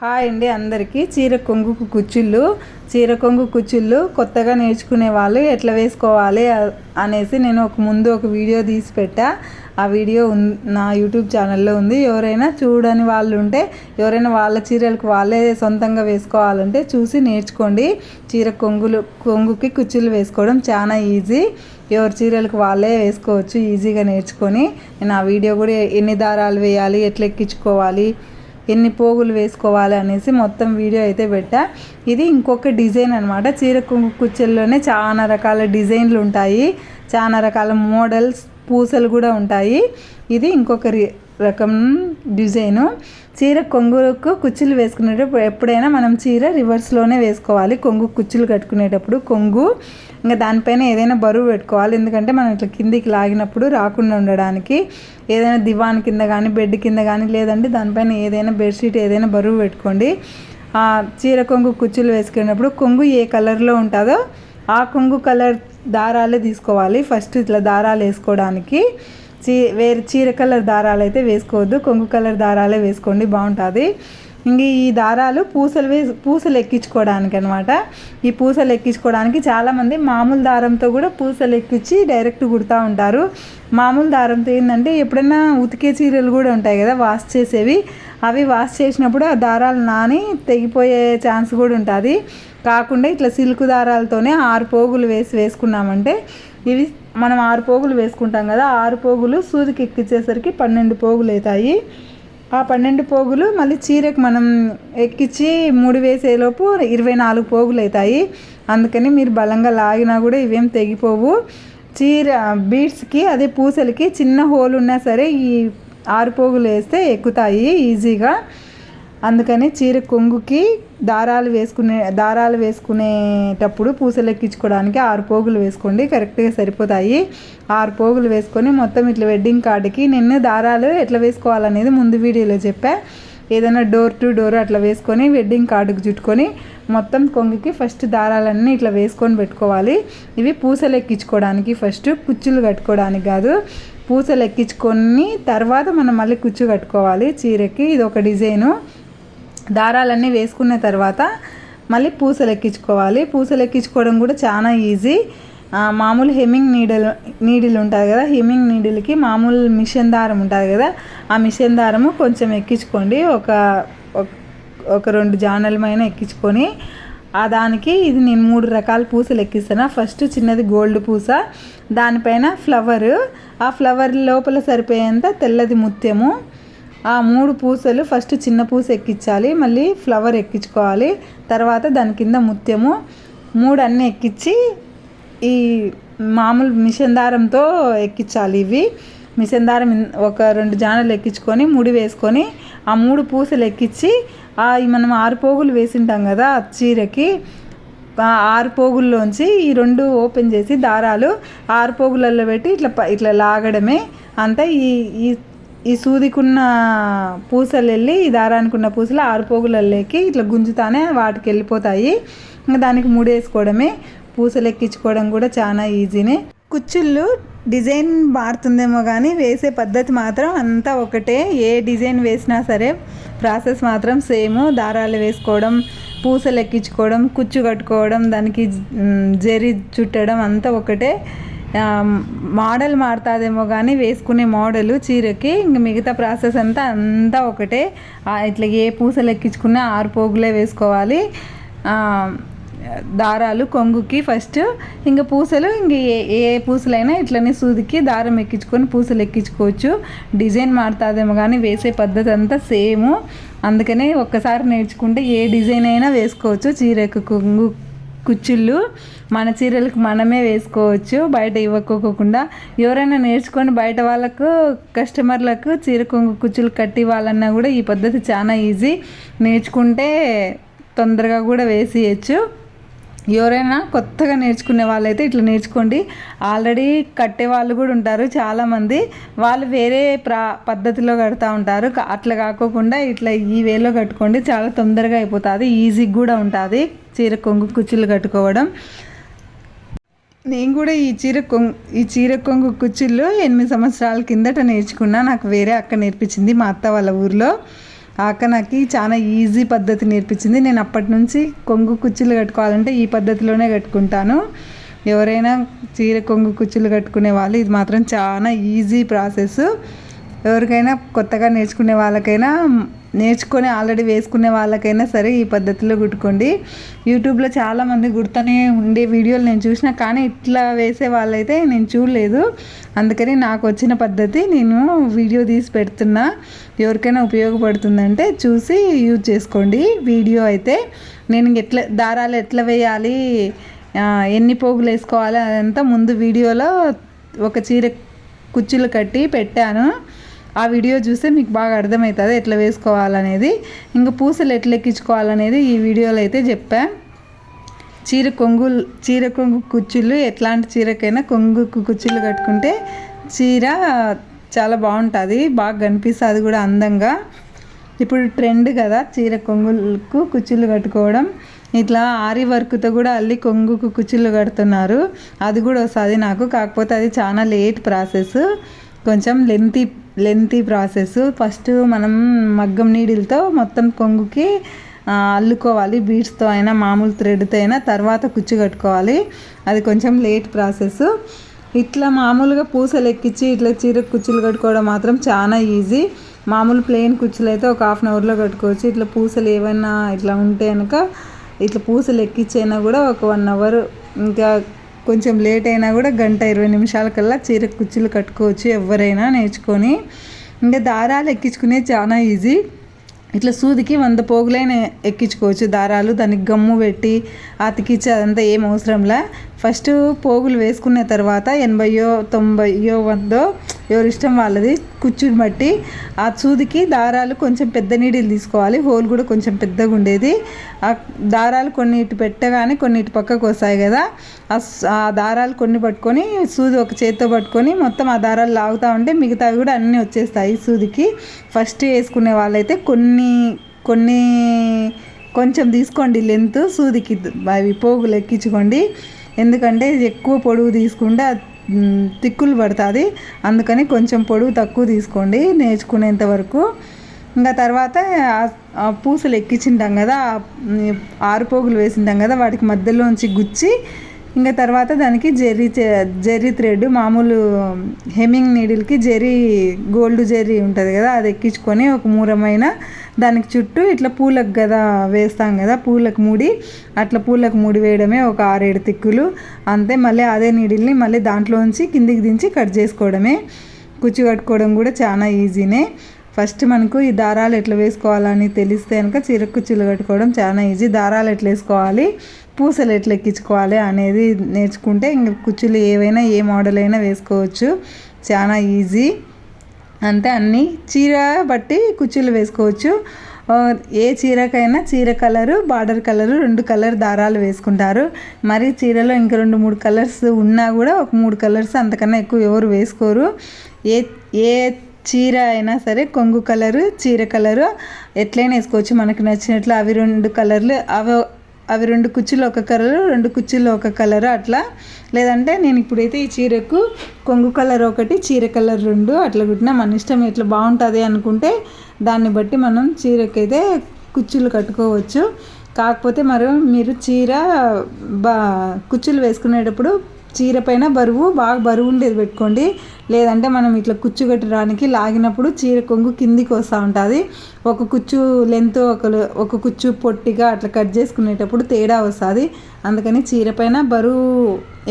Hi అండి అందరికీ. చీర కొంగు కుచ్చుళ్ళు కొత్తగా నేర్చుకునే వాళ్ళు ఎట్లా వేసుకోవాలి అనేసి నేను ముందు ఒక వీడియో తీసి పెట్టా. ఆ వీడియో నా యూట్యూబ్ ఛానల్లో ఉంది. ఎవరైనా చూడని వాళ్ళు ఉంటే, ఎవరైనా వాళ్ళ చీరలకు వాళ్ళే సొంతంగా వేసుకోవాలంటే చూసి నేర్చుకోండి. కొంగుకి కుచ్చుళ్ళు వేసుకోవడం చాలా ఈజీ. ఎవరి చీరలకు వాళ్ళే వేసుకోవచ్చు ఈజీగా నేర్చుకొని. నేను ఆ వీడియో కూడా ఎన్ని దారాలు వేయాలి, ఎట్లా ఎక్కించుకోవాలి, ఎన్ని పోగులు వేసుకోవాలి అనేసి మొత్తం వీడియో అయితే పెట్టా. ఇది ఇంకొక డిజైన్ అనమాట. చీర కొంగు కుచ్చుల్లోనే చాలా రకాల డిజైన్లు ఉంటాయి, చాలా రకాల మోడల్స్, పూసలు కూడా ఉంటాయి. ఇది ఇంకొక రకం డిజైను. చీర కొంగుకు కుచ్చులు వేసుకునేటప్పుడు ఎప్పుడైనా మనం చీర రివర్స్లోనే వేసుకోవాలి. కొంగు కుచ్చులు కట్టుకునేటప్పుడు కొంగు ఇంకా దానిపైన ఏదైనా బరువు పెట్టుకోవాలి. ఎందుకంటే మనం ఇట్లా కిందికి లాగినప్పుడు రాకుండా ఉండడానికి ఏదైనా దివాన్ కింద కానీ, బెడ్ కింద కానీ, లేదంటే దానిపైన ఏదైనా బెడ్షీట్ ఏదైనా బరువు పెట్టుకోండి. చీర కొంగు కుచ్చులు వేసుకునేటప్పుడు కొంగు ఏ కలర్లో ఉంటుందో ఆ కొంగు కలర్ దారాలే తీసుకోవాలి. ఫస్ట్ ఇట్లా దారాలు వేసుకోవడానికి వేరే చీర కలర్ దారాలు అయితే వేసుకోవద్దు, కొంగు కలర్ దారాలే వేసుకోండి, బాగుంటుంది. ఇంక ఈ దారాలు పూసలు ఎక్కించుకోవడానికి అనమాట. ఈ పూసలు ఎక్కించుకోవడానికి చాలామంది మామూలు దారంతో కూడా పూసలు ఎక్కించి డైరెక్ట్ కుడతా ఉంటారు. మామూలు దారంతో ఏంటంటే ఎప్పుడైనా ఉతికే చీరలు కూడా ఉంటాయి కదా వాష్ చేసేవి, అవి వాష్ చేసినప్పుడు ఆ దారాలు నాని తెగిపోయే ఛాన్స్ కూడా ఉంటుంది. కాకుండా ఇట్లా సిల్క్ దారాలతోనే 6 పోగులు వేసుకున్నామంటే, ఇవి మనం 6 పోగులు వేసుకుంటాం కదా, 6 పోగులు సూదికి ఎక్కించేసరికి 12 పోగులు అవుతాయి. ఆ 12 పోగులు మళ్ళీ చీరకు మనం ఎక్కించి 3 వేసేలోపు 24 పోగులు అవుతాయి. అందుకని మీరు బలంగా లాగినా కూడా ఇవేం తెగిపోవు. చీర బీడ్స్కి అదే పూసలకి చిన్న హోల్ ఉన్నా సరే ఈ 6 పోగులు వేస్తే ఎక్కుతాయి ఈజీగా. అందుకని చీర కొంగుకి దారాలు వేసుకునేటప్పుడు పూసలు ఎక్కించుకోవడానికి 6 పోగులు వేసుకోండి, కరెక్ట్గా సరిపోతాయి. 6 పోగులు వేసుకొని మొత్తం ఇట్లా వెడ్డింగ్ కార్డుకి నేను దారాలు ఎట్లా వేసుకోవాలనేది ముందు వీడియోలో చెప్పా. ఏదైనా డోర్ టు డోర్ అట్లా వేసుకొని వెడ్డింగ్ కార్డుకి చుట్టుకొని మొత్తం కొంగుకి ఫస్ట్ దారాలన్నీ ఇట్లా వేసుకొని పెట్టుకోవాలి. ఇవి పూసలు ఎక్కించుకోవడానికి, ఫస్ట్ కుచ్చులు కట్టుకోవడానికి కాదు. పూసలు ఎక్కించుకొని తర్వాత మనం మళ్ళీ కుచ్చు కట్టుకోవాలి చీరకి. ఇది ఒక డిజైను. దారాలన్నీ వేసుకున్న తర్వాత మళ్ళీ పూసలు ఎక్కించుకోవాలి. పూసలు ఎక్కించుకోవడం కూడా చాలా ఈజీ. మామూలు హెమ్మింగ్ నీడిల్ ఉంటుంది కదా, హెమ్మింగ్ నీడిల్కి మామూలు మిషన్ దారం ఉంటుంది కదా, ఆ మిషన్ దారము కొంచెం ఎక్కించుకోండి. ఒక 2 జానలమైన ఎక్కించుకొని దానికి ఇది నేను 3 రకాల పూసలు ఎక్కిస్తాను. ఫస్ట్ చిన్నది గోల్డ్ పూస, దానిపైన ఫ్లవరు, ఆ ఫ్లవర్ లోపల సరిపోయేంత తెల్లది ముత్యము. ఆ 3 పూసలు ఫస్ట్ చిన్న పూస ఎక్కించాలి, మళ్ళీ ఫ్లవర్ ఎక్కించుకోవాలి, తర్వాత దాని కింద ముత్యము. 3 అన్నీ ఎక్కించి ఈ మామూలు మిషన్ దారంతో ఎక్కించాలి. ఇవి మిషన్ దారం ఒక 2 జానలు ఎక్కించుకొని ముడి వేసుకొని ఆ 3 పూసలు ఎక్కించి మనం 6 పోగులు వేసింటాం కదా చీరకి, 6 పోగుల్లోంచి ఈ 2 ఓపెన్ చేసి దారాలు 6 పోగులలో పెట్టి ఇట్లా లాగడమే అంతా. ఈ సూదికున్న పూసలు వెళ్ళి ఈ దారానికి ఉన్న పూసలు 6 పోగులలోకి ఇట్లా గుంజుతానే వాటికి వెళ్ళిపోతాయి. ఇంకా దానికి ముడేసుకోవడమే. పూసలు ఎక్కించుకోవడం కూడా చాలా ఈజీనే. కుచ్చుళ్ళు డిజైన్ మారుతుందేమో కానీ వేసే పద్ధతి మాత్రం అంతా ఒకటే. ఏ డిజైన్ వేసినా సరే ప్రాసెస్ మాత్రం సేమ్. దారాలు వేసుకోవడం, పూసలు ఎక్కించుకోవడం, కుచ్చు కట్టుకోవడం, దానికి జరి చుట్టడం అంతా ఒకటే. మోడల్ మారుతుందేమో కానీ వేసుకునే మోడలు చీరకి ఇంక మిగతా ప్రాసెస్ అంతా ఒకటే. ఇట్లా ఏ పూసలు ఎక్కించుకున్నా 6 పోగులే వేసుకోవాలి. దారాలు కొంగుకి ఫస్ట్, ఇంకా పూసలు ఇంక ఏ పూసలైనా ఇట్లనే సూదికి దారం ఎక్కించుకొని పూసలు ఎక్కించుకోవచ్చు. డిజైన్ మారుతుందేమో కానీ వేసే పద్ధతి అంతా సేము. అందుకనే ఒక్కసారి నేర్చుకుంటే ఏ డిజైన్ అయినా వేసుకోవచ్చు. చీరకు కొంగు కుచ్చుళ్ళు మన చీరలకు మనమే వేసుకోవచ్చు, బయట ఇవ్వకోకుండా. ఎవరైనా నేర్చుకొని బయట వాళ్ళకు కస్టమర్లకు చీర కొంగు కుచ్చులు కట్టి ఇవ్వాలన్నా కూడా ఈ పద్ధతి చాలా ఈజీ. నేర్చుకుంటే తొందరగా కూడా వేసేయచ్చు. ఎవరైనా కొత్తగా నేర్చుకునే వాళ్ళైతే ఇట్లా నేర్చుకోండి. ఆల్రెడీ కట్టే వాళ్ళు కూడా ఉంటారు చాలామంది, వాళ్ళు వేరే పద్ధతిలో కడతా ఉంటారు. అట్లా కాకోకుండా ఇట్లా ఈ వేలో కట్టుకోండి, చాలా తొందరగా అయిపోతుంది, ఈజీగా కూడా ఉంటుంది చీర కొంగు కుచ్చులు కట్టుకోవడం. నేను కూడా ఈ చీర కొంగు కుచ్చుళ్ళు 8 సంవత్సరాల కిందట నేర్చుకున్నా. నాకు వేరే అక్క నేర్పించింది, మా అత్త వాళ్ళ ఊర్లో. ఆ అక్క నాకు చాలా ఈజీ పద్ధతి నేర్పించింది. నేను అప్పటి నుంచి కొంగు కుచ్చులు కట్టుకోవాలంటే ఈ పద్ధతిలోనే కట్టుకుంటాను. ఎవరైనా చీర కొంగు కుచ్చులు కట్టుకునే వాళ్ళు ఇది మాత్రం చాలా ఈజీ ప్రాసెస్. ఎవరికైనా కొత్తగా నేర్చుకునే వాళ్ళకైనా, నేర్చుకొని ఆల్రెడీ వేసుకునే వాళ్ళకైనా సరే ఈ పద్ధతిలో కుట్టుకోండి. యూట్యూబ్లో చాలామంది కుడుతూనే ఉండే వీడియోలు నేను చూసిన, కానీ ఇట్లా వేసే వాళ్ళైతే నేను చూడలేదు. అందుకని నాకు వచ్చిన పద్ధతి నేను వీడియో తీసి పెడుతున్నా. ఎవరికైనా ఉపయోగపడుతుందంటే చూసి యూజ్ చేసుకోండి. వీడియో అయితే నేను దారాలు ఎట్లా వేయాలి, ఎన్ని పోగులు వేసుకోవాలి అదంతా ముందు వీడియోలో ఒక చీర కుచ్చులు కట్టి పెట్టాను. ఆ వీడియో చూస్తే మీకు బాగా అర్థమవుతుంది ఎట్లా వేసుకోవాలనేది. ఇంకా పూసలు ఎట్లా ఎక్కించుకోవాలనేది ఈ వీడియోలో అయితే చెప్పా. చీర కొంగు కుచ్చులు ఎట్లాంటి చీరకైనా కొంగు కుచ్చులు కట్టుకుంటే చీర చాలా బాగుంటుంది, బాగా కనిపిస్తుంది కూడా అందంగా. ఇప్పుడు ట్రెండ్ కదా చీర కొంగులకు కుచ్చులు కట్టుకోవడం. ఇట్లా ఆరి వర్క్తో కూడా అల్లి కొంగుకు కుచ్చులు కడుతున్నారు. అది కూడా వస్తుంది నాకు, కాకపోతే అది చాలా లేట్ ప్రాసెస్, కొంచెం లెంతీ ప్రాసెస్. ఫస్ట్ మనం మగ్గం నీడిల్తో మొత్తం కొంగుకి అల్లుకోవాలి, బీడ్స్తో అయినా మామూలు థ్రెడ్తో అయినా, తర్వాత కుచ్చు కట్టుకోవాలి. అది కొంచెం లేట్ ప్రాసెస్. ఇట్లా మామూలుగా పూసలు ఎక్కించి ఇట్లా చీర కుచ్చులు కట్టుకోవడం మాత్రం చాలా ఈజీ. మామూలు ప్లెయిన్ కుచ్చులు అయితే ఒక హాఫ్ అన్ అవర్లో కట్టుకోవచ్చు. ఇట్లా పూసలు ఏమైనా ఇట్లా ఉంటే కనుక ఇట్లా పూసలు ఎక్కించైనా కూడా ఒక 1 అవర్, ఇంకా కొంచెం లేట్ అయినా కూడా 1-20 నిమిషాల కల్లా చీర కుచ్చులు కట్టుకోవచ్చు ఎవరైనా నేర్చుకొని. ఇంకా దారాలు ఎక్కించుకునేది చాలా ఈజీ. ఇట్లా సూదికి 100 పోగులైనా ఎక్కించుకోవచ్చు దారాలు. దానికి గమ్ము పెట్టి అతికిచ్చి అదంతా ఏం అవసరంలే. ఫస్ట్ పోగులు వేసుకున్న తర్వాత 80, 90, 100 ఎవరి ఇష్టం వాళ్ళది కుచ్చుని బట్టి ఆ సూదికి దారాలు కొంచెం పెద్ద నీడిలు తీసుకోవాలి. హోల్ కూడా కొంచెం పెద్దగా ఉండేది. ఆ దారాలు కొన్ని ఇటు పెట్టగానే కొన్ని ఇటు పక్కకు వస్తాయి కదా, ఆ దారాలు కొన్ని పట్టుకొని సూది ఒక చేత్తో పట్టుకొని మొత్తం ఆ దారాలు లాగుతూ ఉంటే మిగతావి కూడా అన్నీ వచ్చేస్తాయి సూదికి. ఫస్ట్ వేసుకునే వాళ్ళైతే కొంచెం తీసుకోండి లెంత్ సూదికి, అవి పోగులు ఎక్కించుకోండి. ఎందుకంటే ఎక్కువ పొడవు తీసుకుంటే తిక్కులు పడుతుంది, అందుకని కొంచెం పొడవు తక్కువ తీసుకోండి నేర్చుకునేంత వరకు. ఇంకా తర్వాత పూసలు ఎక్కించింటాం కదా, 6 పోగులు వేసింటాం కదా, వాటికి మధ్యలోంచి గుచ్చి ఇంకా తర్వాత దానికి జెర్రీ థ్రెడ్, మామూలు హెమ్మింగ్ నీడిల్కి గోల్డ్ జెర్రీ ఉంటుంది కదా, అది ఎక్కించుకొని ఒక మూరమైన దానికి చుట్టూ ఇట్లా పూలకు కదా వేస్తాం కదా, పూలకు ముడి వేయడమే ఒక 6-7 తిక్కులు అంతే. మళ్ళీ అదే నీడిల్ని మళ్ళీ దాంట్లోంచి కిందికి దించి కట్ చేసుకోవడమే. కుచ్చు కట్టుకోవడం కూడా చాలా ఈజీనే. ఫస్ట్ మనకు ఈ దారాలు ఎట్లా వేసుకోవాలని తెలిస్తే కనుక చీర కుచ్చులు కట్టుకోవడం చాలా ఈజీ. దారాలు ఎట్లా వేసుకోవాలి, పూసలు ఎట్లా ఎక్కించుకోవాలి అనేది నేర్చుకుంటే ఇంక కుచ్చులు ఏవైనా ఏ మోడల్ అయినా వేసుకోవచ్చు, చాలా ఈజీ. అంతే, అన్నీ చీర బట్టి కుచ్చులు వేసుకోవచ్చు. ఏ చీరకైనా చీర కలరు, బార్డర్ కలరు 2 కలర్ దారాలు వేసుకుంటారు. మరి చీరలో ఇంకా 2-3 కలర్స్ ఉన్నా కూడా ఒక 3 కలర్స్ అంతకన్నా ఎక్కువ ఎవరు వేసుకోరు. ఏ చీర అయినా సరే కొంగు కలరు, చీర కలరు ఎట్లయినా వేసుకోవచ్చు మనకు నచ్చినట్లు. అవి 2 కలర్లు, అవి 2 కుచ్చులు ఒక కలరు, 2 కుచ్చులు ఒక కలరు అట్లా. లేదంటే నేను ఇప్పుడైతే ఈ చీరకు కొంగు కలర్ ఒకటి, చీర కలర్ 2 అట్లా కుట్టినా మన ఇష్టం. ఎట్లా బాగుంటుంది అనుకుంటే దాన్ని బట్టి మనం చీరకైతే కుచ్చులు కట్టుకోవచ్చు. కాకపోతే మీరు చీర కుచ్చులు వేసుకునేటప్పుడు చీర పైన బాగా బరువు ఉండేది పెట్టుకోండి. లేదంటే మనం ఇట్లా కుచ్చు కట్టడానికి లాగినప్పుడు చీర కొంగు కిందికి వస్తూ ఉంటుంది. ఒక కుచ్చు లెంత్ ఒక కుచ్చు పొట్టిగా అట్లా కట్ చేసుకునేటప్పుడు తేడా వస్తుంది. అందుకని చీర పైన బరువు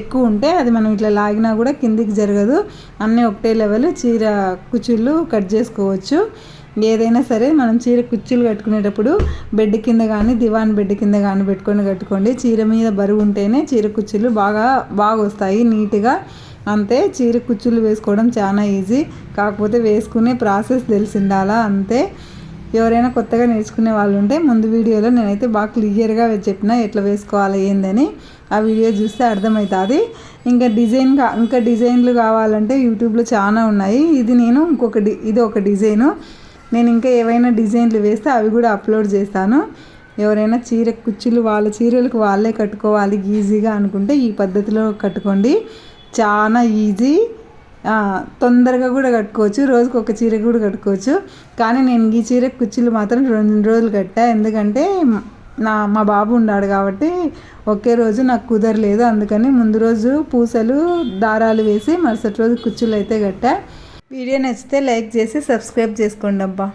ఎక్కువ ఉంటే అది మనం ఇట్లా లాగినా కూడా కిందికి జరగదు. అన్నీ ఒకటే లెవెల్ చీర కుచ్చులు కట్ చేసుకోవచ్చు. ఏదైనా సరే మనం చీర కుచ్చులు కట్టుకునేటప్పుడు బెడ్ కింద కానీ దివాన్ బెడ్ కింద కానీ కట్టుకోండి. చీర మీద బరువు ఉంటేనే చీర కుచ్చులు బాగా వస్తాయి నీట్గా. అంతే, చీర కుచ్చులు వేసుకోవడం చాలా ఈజీ. కాకపోతే వేసుకునే ప్రాసెస్ తెలిసిండాలా అంతే. ఎవరైనా కొత్తగా నేర్చుకునే వాళ్ళు ఉంటే ముందు వీడియోలో నేనైతే బాగా క్లియర్గా చెప్పిన ఎట్లా వేసుకోవాలి ఏందని. ఆ వీడియో చూస్తే అర్థమవుతుంది. ఇంకా డిజైన్లు కావాలంటే యూట్యూబ్లో చాలా ఉన్నాయి. ఇది ఒక డిజైను. నేను ఇంకా ఏవైనా డిజైన్లు వేస్తే అవి కూడా అప్లోడ్ చేస్తాను. ఎవరైనా చీర కుచ్చులు వాళ్ళ చీరలకు వాళ్ళే కట్టుకోవాలి ఈజీగా అనుకుంటే ఈ పద్ధతిలో కట్టుకోండి, చాలా ఈజీ. తొందరగా కూడా కట్టుకోవచ్చు, రోజుకి ఒక చీర కూడా కట్టుకోవచ్చు. కానీ నేను ఈ చీర కుచ్చులు మాత్రం 2 రోజులు కట్టా, ఎందుకంటే మా బాబు ఉన్నాడు కాబట్టి ఒకే రోజు నాకు కుదరలేదు. అందుకని ముందు రోజు పూసలు దారాలు వేసి మరుసటి రోజు కుచ్చులు అయితే కట్టా. వీడియో నచ్చితే లైక్ చేసి సబ్స్క్రైబ్ చేసుకోండి అబ్బా.